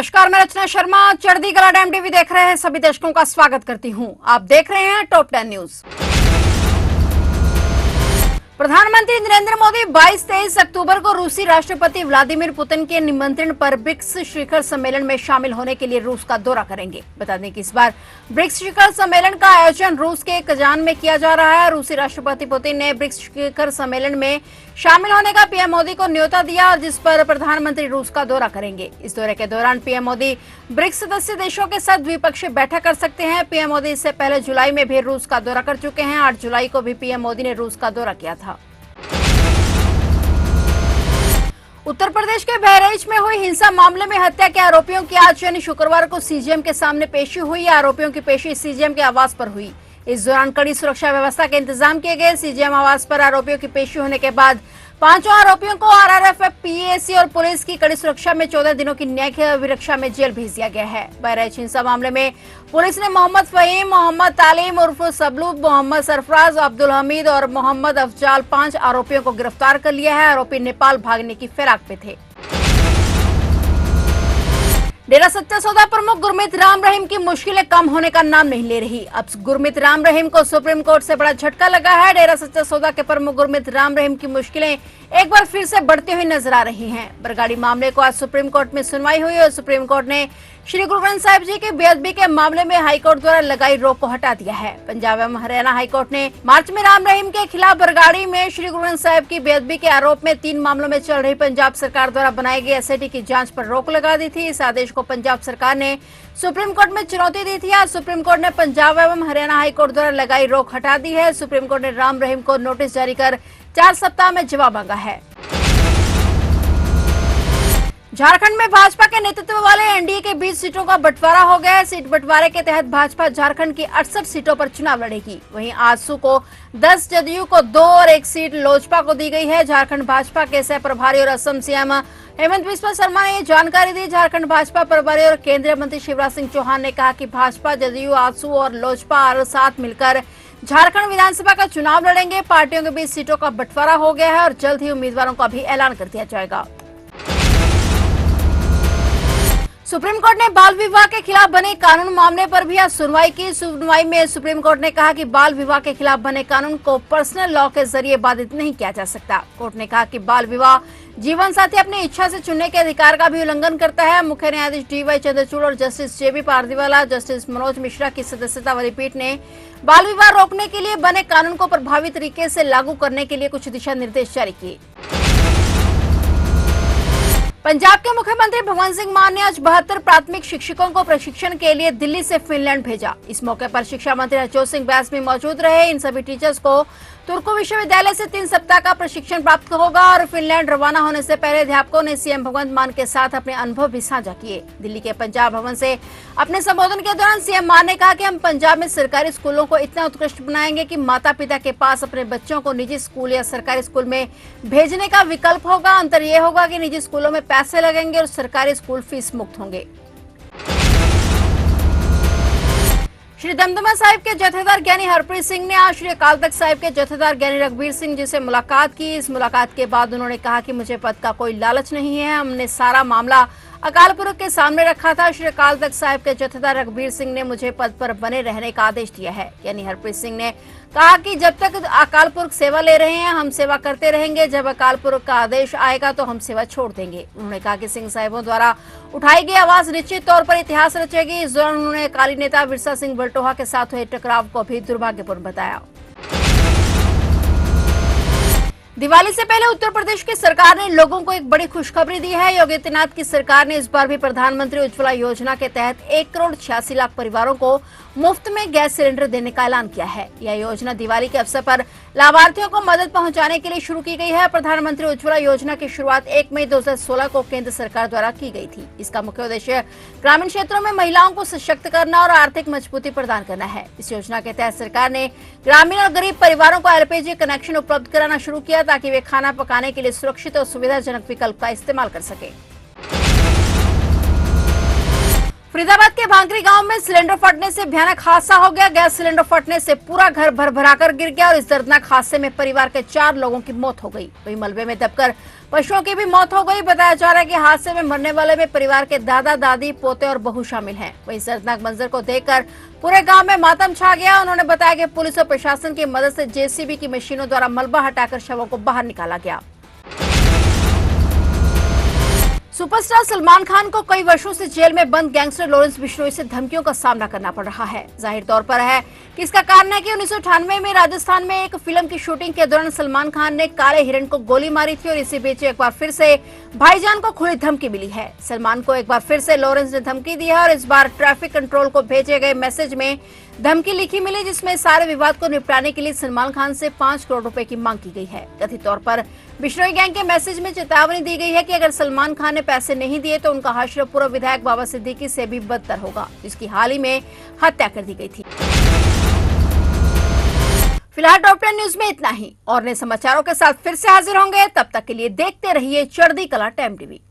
नमस्कार, मैं रचना शर्मा चढ़ती कला टाइम टीवी देख रहे हैं सभी दर्शकों का स्वागत करती हूं। आप देख रहे हैं टॉप 10 न्यूज। प्रधानमंत्री नरेंद्र मोदी 22-23 अक्टूबर को रूसी राष्ट्रपति व्लादिमीर पुतिन के निमंत्रण पर ब्रिक्स शिखर सम्मेलन में शामिल होने के लिए रूस का दौरा करेंगे। बता दें कि इस बार ब्रिक्स शिखर सम्मेलन का आयोजन रूस के कजान में किया जा रहा है। रूसी राष्ट्रपति पुतिन ने ब्रिक्स शिखर सम्मेलन में शामिल होने का पीएम मोदी को न्योता दिया, जिस पर प्रधानमंत्री रूस का दौरा करेंगे। इस दौरे के दौरान पीएम मोदी ब्रिक्स सदस्य देशों के साथ द्विपक्षीय बैठक कर सकते हैं। पीएम मोदी इससे पहले जुलाई में भी रूस का दौरा कर चुके हैं। 8 जुलाई को भी पीएम मोदी ने रूस का दौरा किया था। उत्तर प्रदेश के बहराइच में हुई हिंसा मामले में हत्या के आरोपियों की आज यानी शुक्रवार को सीजेएम के सामने पेशी हुई। आरोपियों की पेशी सीजेएम के आवास पर हुई। इस दौरान कड़ी सुरक्षा व्यवस्था के इंतजाम किए गए। सीजेएम आवास पर आरोपियों की पेशी होने के बाद पांचों आरोपियों को आरआरएफ, पीएसी और पुलिस की कड़ी सुरक्षा में 14 दिनों की न्यायिक अभिरक्षा में जेल भेज दिया गया है। बहराइच हिंसा मामले में पुलिस ने मोहम्मद फहीम, मोहम्मद तालीम उर्फ सबलू, मोहम्मद सरफराज, अब्दुल हमीद और मोहम्मद अफजाल 5 आरोपियों को गिरफ्तार कर लिया है। आरोपी नेपाल भागने की फिराक में थे। डेरा सच्चा सौदा प्रमुख गुरमीत राम रहीम की मुश्किलें कम होने का नाम नहीं ले रही। अब गुरमीत राम रहीम को सुप्रीम कोर्ट से बड़ा झटका लगा है। डेरा सच्चा सौदा के प्रमुख गुरमीत राम रहीम की मुश्किलें एक बार फिर से बढ़ती हुई नजर आ रही हैं। बरगाड़ी मामले को आज सुप्रीम कोर्ट में सुनवाई हुई और सुप्रीम कोर्ट ने श्री गुरु ग्रंथ साहिब जी के बेअदबी के मामले में हाईकोर्ट द्वारा लगाई रोक को हटा दिया है। पंजाब एवं हरियाणा हाईकोर्ट ने मार्च में राम रहीम के खिलाफ बरगाड़ी में श्री गुरु ग्रंथ साहिब की बेअदबी के आरोप में 3 मामलों में चल रही पंजाब सरकार द्वारा बनाई गई एसआईटी की जांच पर रोक लगा दी थी। इस आदेश को पंजाब सरकार ने सुप्रीम कोर्ट में चुनौती दी थी। आज सुप्रीम कोर्ट ने पंजाब एवं हरियाणा हाईकोर्ट द्वारा लगाई रोक हटा दी है। सुप्रीम कोर्ट ने राम रहीम को नोटिस जारी कर 4 सप्ताह में जवाब मांगा है। झारखंड में भाजपा के नेतृत्व वाले एनडीए के 20 सीटों का बंटवारा हो गया है। सीट बंटवारे के तहत भाजपा झारखंड की 68 सीटों पर चुनाव लड़ेगी। वहीं आजसू को 10, जदयू को 2 और 1 सीट लोजपा को दी गई है। झारखंड भाजपा के सह प्रभारी और असम सीएम हेमंत बिस्वा शर्मा ने ये जानकारी दी। झारखंड भाजपा प्रभारी और केंद्रीय मंत्री शिवराज सिंह चौहान ने कहा कि भाजपा, जदयू, आजसू और लोजपा साथ मिलकर झारखंड विधानसभा का चुनाव लड़ेंगे। पार्टियों के बीच सीटों का बंटवारा हो गया है और जल्द ही उम्मीदवारों का भी ऐलान कर दिया जाएगा। सुप्रीम कोर्ट ने बाल विवाह के खिलाफ बने कानून मामले पर भी आज सुनवाई की। सुनवाई में सुप्रीम कोर्ट ने कहा कि बाल विवाह के खिलाफ बने कानून को पर्सनल लॉ के जरिए बाधित नहीं किया जा सकता। कोर्ट ने कहा कि बाल विवाह जीवन साथी अपनी इच्छा से चुनने के अधिकार का भी उल्लंघन करता है। मुख्य न्यायाधीश डीवाई चंद्रचूड़ और जस्टिस जेबी पारदीवाला, जस्टिस मनोज मिश्रा की सदस्यता वाली पीठ ने बाल विवाह रोकने के लिए बने कानून को प्रभावी तरीके से लागू करने के लिए कुछ दिशा निर्देश जारी किए। पंजाब के मुख्यमंत्री भगवंत सिंह मान ने आज 72 प्राथमिक शिक्षकों को प्रशिक्षण के लिए दिल्ली से फिनलैंड भेजा। इस मौके पर शिक्षा मंत्री हरजोत सिंह बैस भी मौजूद रहे। इन सभी टीचर्स को तुर्को विश्वविद्यालय से 3 सप्ताह का प्रशिक्षण प्राप्त होगा और फिनलैंड रवाना होने से पहले अध्यापकों ने सीएम भगवंत मान के साथ अपने अनुभव भी साझा किए। दिल्ली के पंजाब भवन से अपने संबोधन के दौरान सीएम मान ने कहा कि हम पंजाब में सरकारी स्कूलों को इतना उत्कृष्ट बनाएंगे कि माता पिता के पास अपने बच्चों को निजी स्कूल या सरकारी स्कूल में भेजने का विकल्प होगा। अंतर यह होगा कि निजी स्कूलों में पैसे लगेंगे और सरकारी स्कूल फीस मुक्त होंगे। श्री दमदमा साहिब के जथेदार ज्ञानी हरप्रीत सिंह ने आज श्री अकाल तख्त साहिब के जथेदार ज्ञानी रघुवीर सिंह जी से मुलाकात की। इस मुलाकात के बाद उन्होंने कहा कि मुझे पद का कोई लालच नहीं है। हमने सारा मामला अकाल पुरख के सामने रखा था। श्री अकाल तख्त साहिब के जथेदार रघुवीर सिंह ने मुझे पद पर बने रहने का आदेश दिया है। यानी हरप्रीत सिंह ने कहा कि जब तक अकाल पुरख सेवा ले रहे हैं हम सेवा करते रहेंगे। जब अकाल पुरख का आदेश आएगा तो हम सेवा छोड़ देंगे। उन्होंने कहा कि सिंह साहिबों द्वारा उठाई गई आवाज निश्चित तौर पर इतिहास रचेगी। इस दौरान उन्होंने अकाली नेता बिरसा सिंह बलटोहा के साथ हुए टकराव को भी दुर्भाग्यपूर्ण बताया। दिवाली से पहले उत्तर प्रदेश की सरकार ने लोगों को एक बड़ी खुशखबरी दी है। योगी आदित्यनाथ की सरकार ने इस बार भी प्रधानमंत्री उज्ज्वला योजना के तहत 1 करोड़ 86 लाख परिवारों को मुफ्त में गैस सिलेंडर देने का ऐलान किया है। यह योजना दिवाली के अवसर पर लाभार्थियों को मदद पहुंचाने के लिए शुरू की गई है। प्रधानमंत्री उज्ज्वला योजना की शुरुआत 1 मई 2016 को केंद्र सरकार द्वारा की गई थी। इसका मुख्य उद्देश्य ग्रामीण क्षेत्रों में महिलाओं को सशक्त करना और आर्थिक मजबूती प्रदान करना है। इस योजना के तहत सरकार ने ग्रामीण और गरीब परिवारों को एलपीजी कनेक्शन उपलब्ध कराना शुरू किया ताकि वे खाना पकाने के लिए सुरक्षित और सुविधाजनक विकल्प का इस्तेमाल कर सके। फरीदाबाद के भांकरी गांव में सिलेंडर फटने से भयानक हादसा हो गया। गैस सिलेंडर फटने से पूरा घर भर-भराकर गिर गया और इस दर्दनाक हादसे में परिवार के 4 लोगों की मौत हो गई। वहीं मलबे में दबकर पशुओं की भी मौत हो गई। बताया जा रहा है कि हादसे में मरने वाले में परिवार के दादा दादी, पोते और बहू शामिल हैं। वहीं इस दर्दनाक मंजर को देखकर पूरे गांव में मातम छा गया। उन्होंने बताया कि पुलिस और प्रशासन की मदद से जेसीबी की मशीनों द्वारा मलबा हटाकर शवों को बाहर निकाला गया। सुपरस्टार सलमान खान को कई वर्षों से जेल में बंद गैंगस्टर लॉरेंस बिश्नोई से धमकियों का सामना करना पड़ रहा है। जाहिर तौर पर है कि इसका कारण है कि 1998 में राजस्थान में एक फिल्म की शूटिंग के दौरान सलमान खान ने काले हिरण को गोली मारी थी और इसी बीच एक बार फिर से भाईजान को खुली धमकी मिली है। सलमान को एक बार फिर से लॉरेंस ने धमकी दी है और इस बार ट्रैफिक कंट्रोल को भेजे गए मैसेज में धमकी लिखी मिली, जिसमें सारे विवाद को निपटाने के लिए सलमान खान से 5 करोड़ रुपए की मांग की गई है। कथित तौर पर बिश्नोई गैंग के मैसेज में चेतावनी दी गई है कि अगर सलमान खान ने पैसे नहीं दिए तो उनका हाशिया पूर्व विधायक बाबा सिद्दीकी से भी बदतर होगा, जिसकी हाल ही में हत्या कर दी गई थी। फिलहाल टॉप 10 न्यूज में इतना ही और नए समाचारों के साथ फिर से हाजिर होंगे। तब तक के लिए देखते रहिए चढ़ती कला टाइम टीवी।